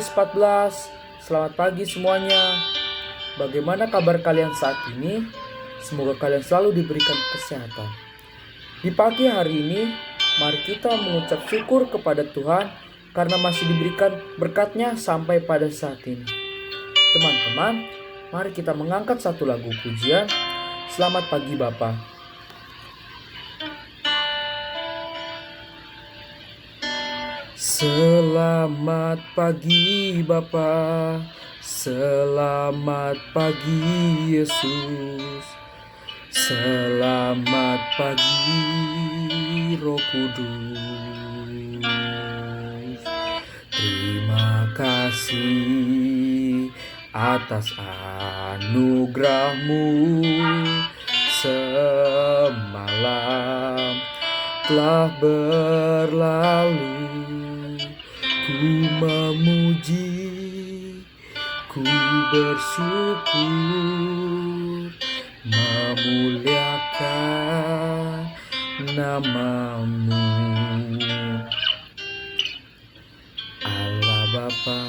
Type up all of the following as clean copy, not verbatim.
Kamis 14. Selamat pagi semuanya. Bagaimana kabar kalian saat ini? Semoga kalian selalu diberikan kesehatan. Di pagi hari ini, mari kita mengucap syukur kepada Tuhan karena masih diberikan berkat-Nya sampai pada saat ini. Teman-teman, mari kita mengangkat satu lagu pujian. Selamat pagi Bapa. Selamat pagi Bapa, selamat pagi Yesus, selamat pagi Roh Kudus. Terima kasih atas anugerah-Mu semalam telah berlalu. Ku memuji, ku bersyukur, memuliakan nama-Mu. Allah Bapa,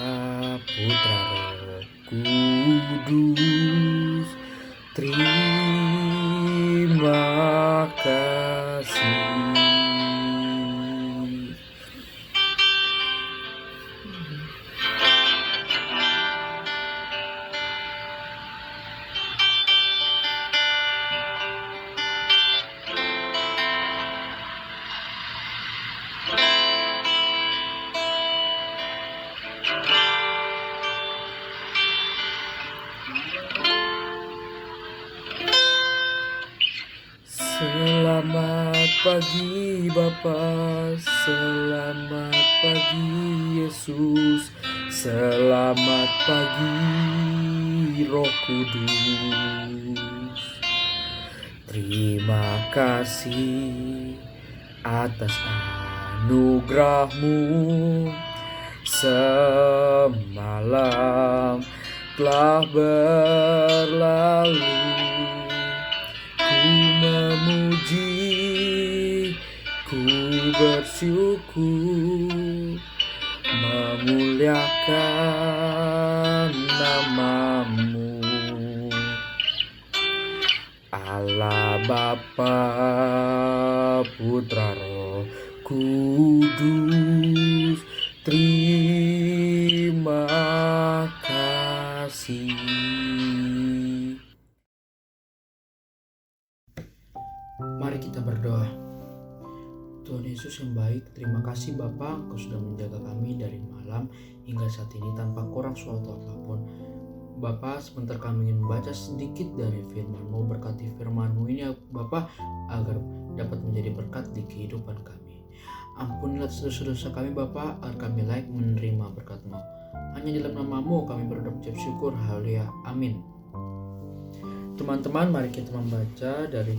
Putra, Roh Kudus, terima kasih. Selamat pagi Bapa, selamat pagi Yesus, selamat pagi Roh Kudus. Terima kasih atas anugerah-Mu semalam telah berlalu. Ku memuji, ku bersyukur, memuliakan nama-Mu. Allah Bapa, Putra, Roh Kudus, terima kasih. Mari kita berdoa. Tuhan Yesus yang baik, terima kasih Bapa, Engkau sudah menjaga kami dari malam hingga saat ini tanpa kurang suatu apapun. Bapa, sebentar kami ingin membaca sedikit dari firman-Mu. Berkati firman-Mu ini Bapa, agar dapat menjadi berkat di kehidupan kami. Ampunilah dosa-dosa kami Bapa, agar kami layak menerima berkat-Mu. Hanya di dalam nama-Mu kami berdoa mengucap syukur. Haleluya, amin. Teman-teman, mari kita membaca dari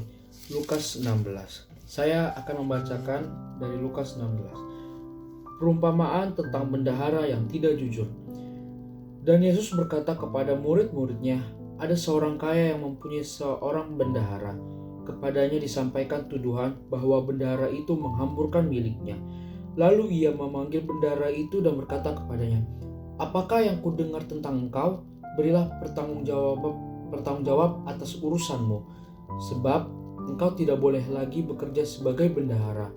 Lukas 16. Saya akan membacakan dari Lukas 16. Perumpamaan tentang bendahara yang tidak jujur. Dan Yesus berkata kepada murid-muridnya, ada seorang kaya yang mempunyai seorang bendahara. Kepadanya disampaikan tuduhan bahwa bendahara itu menghamburkan miliknya. Lalu ia memanggil bendahara itu dan berkata kepadanya, apakah yang kudengar tentang engkau? Berilah pertanggungjawab atas urusanmu, sebab engkau tidak boleh lagi bekerja sebagai bendahara.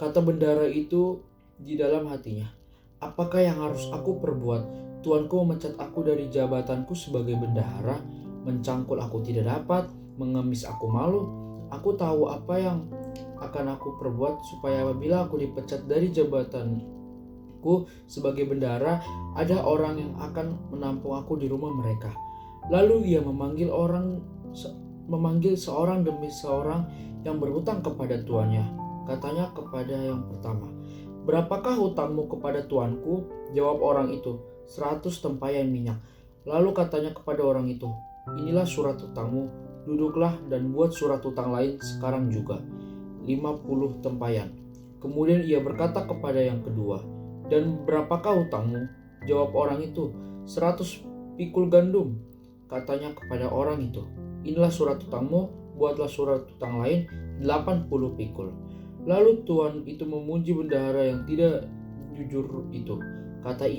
Kata bendahara itu di dalam hatinya, apakah yang harus aku perbuat? Tuanku memecat aku dari jabatanku sebagai bendahara, mencangkul aku tidak dapat, mengemis aku malu. Aku tahu apa yang akan aku perbuat supaya apabila aku dipecat dari jabatanku sebagai bendahara, ada orang yang akan menampung aku di rumah mereka. Lalu ia memanggil seorang demi seorang yang berhutang kepada tuannya. Katanya kepada yang pertama, berapakah hutangmu kepada tuanku? Jawab orang itu, 100 tempayan minyak. Lalu katanya kepada orang itu, inilah surat hutangmu, duduklah dan buat surat hutang lain sekarang juga, 50 tempayan. Kemudian ia berkata kepada yang kedua, dan berapakah hutangmu? Jawab orang itu, 100 pikul gandum. Katanya kepada orang itu, inilah surat hutangmu, buatlah surat hutang lain 80 pikul. Lalu tuan itu memuji bendahara yang tidak jujur itu. karena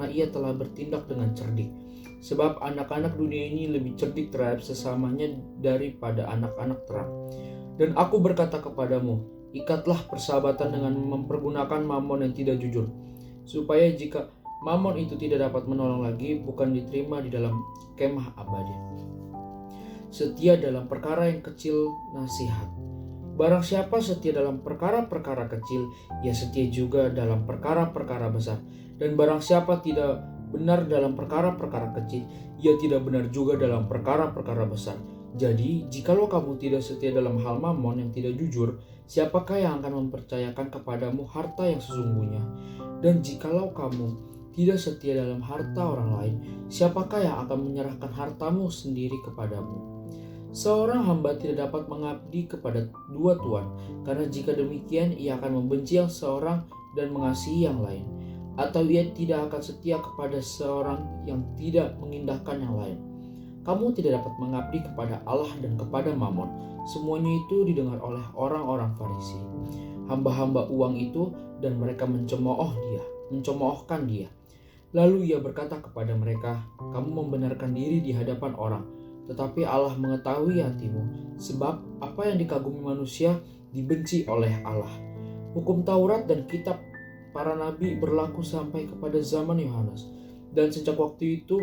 ia telah bertindak dengan cerdik. Sebab anak-anak dunia ini lebih cerdik terhadap sesamanya daripada anak-anak terang. Dan aku berkata kepadamu, ikatlah persahabatan dengan mempergunakan mamon yang tidak jujur, supaya jika mamon itu tidak dapat menolong lagi, bukan diterima di dalam kemah abadi. Setia dalam perkara yang kecil nasihat. Barang siapa setia dalam perkara-perkara kecil, ia setia juga dalam perkara-perkara besar. Dan barang siapa tidak benar dalam perkara-perkara kecil, ia tidak benar juga dalam perkara-perkara besar. Jadi, jikalau kamu tidak setia dalam hal mamon yang tidak jujur, siapakah yang akan mempercayakan kepadamu harta yang sesungguhnya? Dan jikalau kamu tidak setia dalam harta orang lain, siapakah yang akan menyerahkan hartamu sendiri kepadamu? Seorang hamba tidak dapat mengabdi kepada dua tuan, karena jika demikian ia akan membenci yang seorang dan mengasihi yang lain, atau ia tidak akan setia kepada seorang yang tidak mengindahkan yang lain. Kamu tidak dapat mengabdi kepada Allah dan kepada Mamon. Semuanya itu didengar oleh orang-orang Farisi, hamba-hamba uang itu, dan mereka mencemoohkan dia. Lalu ia berkata kepada mereka, kamu membenarkan diri di hadapan orang, tetapi Allah mengetahui hatimu, sebab apa yang dikagumi manusia dibenci oleh Allah. Hukum Taurat dan kitab para nabi berlaku sampai kepada zaman Yohanes, dan sejak waktu itu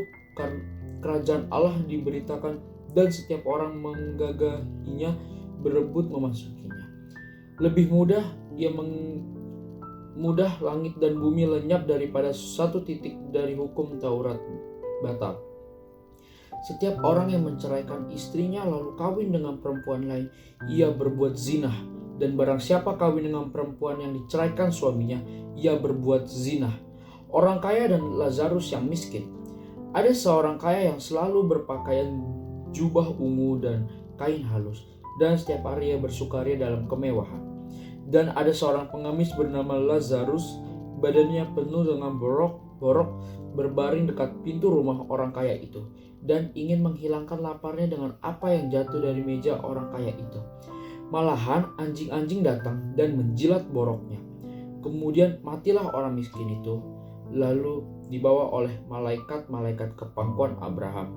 kerajaan Allah diberitakan, dan setiap orang menggagahinya berebut memasukinya. Lebih mudah langit dan bumi lenyap daripada satu titik dari hukum Taurat batal. Setiap orang yang menceraikan istrinya lalu kawin dengan perempuan lain, ia berbuat zina. Dan barang siapa kawin dengan perempuan yang diceraikan suaminya, ia berbuat zina. Orang kaya dan Lazarus yang miskin. Ada seorang kaya yang selalu berpakaian jubah ungu dan kain halus, dan setiap hari ia bersukaria dalam kemewahan. Dan ada seorang pengemis bernama Lazarus, badannya penuh dengan borok berbaring dekat pintu rumah orang kaya itu, dan ingin menghilangkan laparnya dengan apa yang jatuh dari meja orang kaya itu. Malahan anjing-anjing datang dan menjilat boroknya. Kemudian matilah orang miskin itu, lalu dibawa oleh malaikat-malaikat ke pangkuan Abraham.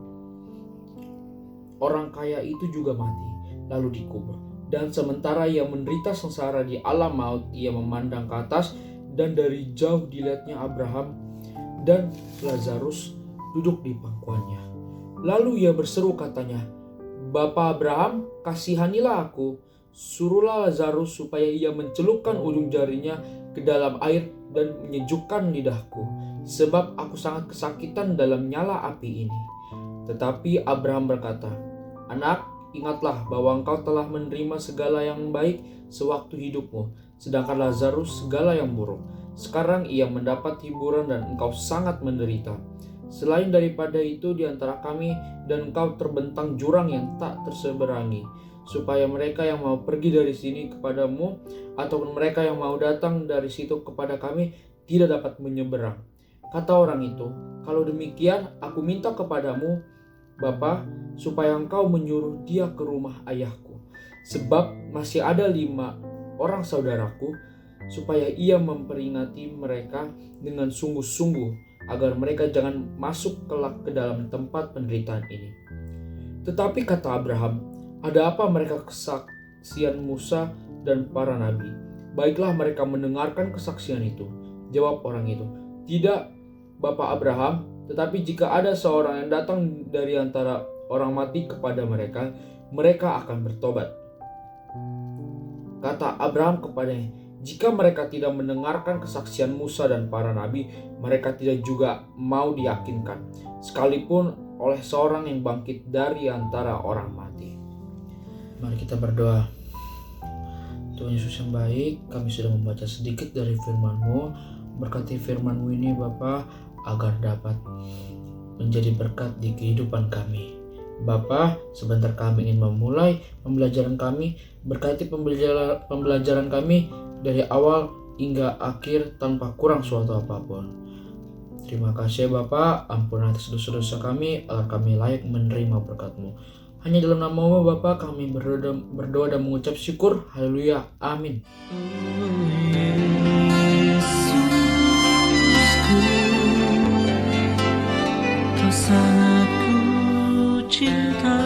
Orang kaya itu juga mati, lalu dikubur. Dan sementara ia menderita sengsara di alam maut, ia memandang ke atas, dan dari jauh dilihatnya Abraham dan Lazarus duduk di pangkuannya. Lalu ia berseru katanya, Bapa Abraham, kasihanilah aku, suruhlah Lazarus supaya ia mencelupkan ujung jarinya ke dalam air dan menyejukkan lidahku, sebab aku sangat kesakitan dalam nyala api ini. Tetapi Abraham berkata, Anak, ingatlah bahwa engkau telah menerima segala yang baik sewaktu hidupmu, sedangkan Lazarus segala yang buruk. Sekarang ia mendapat hiburan dan engkau sangat menderita. Selain daripada itu di antara kami dan engkau terbentang jurang yang tak terseberangi, supaya mereka yang mau pergi dari sini kepadamu ataupun mereka yang mau datang dari situ kepada kami tidak dapat menyeberang. Kata orang itu, kalau demikian aku minta kepadamu, Bapa, supaya engkau menyuruh dia ke rumah ayahku, sebab masih ada 5 orang saudaraku, supaya ia memperingati mereka dengan sungguh-sungguh, agar mereka jangan masuk kelak ke dalam tempat penderitaan ini. Tetapi kata Abraham, ada apa mereka kesaksian Musa dan para nabi? Baiklah mereka mendengarkan kesaksian itu. Jawab orang itu, tidak, Bapak Abraham, tetapi jika ada seorang yang datang dari antara orang mati kepada mereka, mereka akan bertobat. Kata Abraham kepadanya, jika mereka tidak mendengarkan kesaksian Musa dan para nabi, mereka tidak juga mau diyakinkan, sekalipun oleh seorang yang bangkit dari antara orang mati. Mari kita berdoa. Tuhan Yesus yang baik, kami sudah membaca sedikit dari firman-Mu. Berkati firman-Mu ini Bapa, agar dapat menjadi berkat di kehidupan kami. Bapa, sebentar kami ingin memulai pembelajaran kami. Berkati pembelajaran kami dari awal hingga akhir tanpa kurang suatu apapun. Terima kasih Bapa, ampun atas dosa-dosa kami, agar kami layak menerima berkat-Mu. Hanya dalam nama-Mu Bapa kami berdoa dan mengucap syukur. Haleluya. Amin. cinta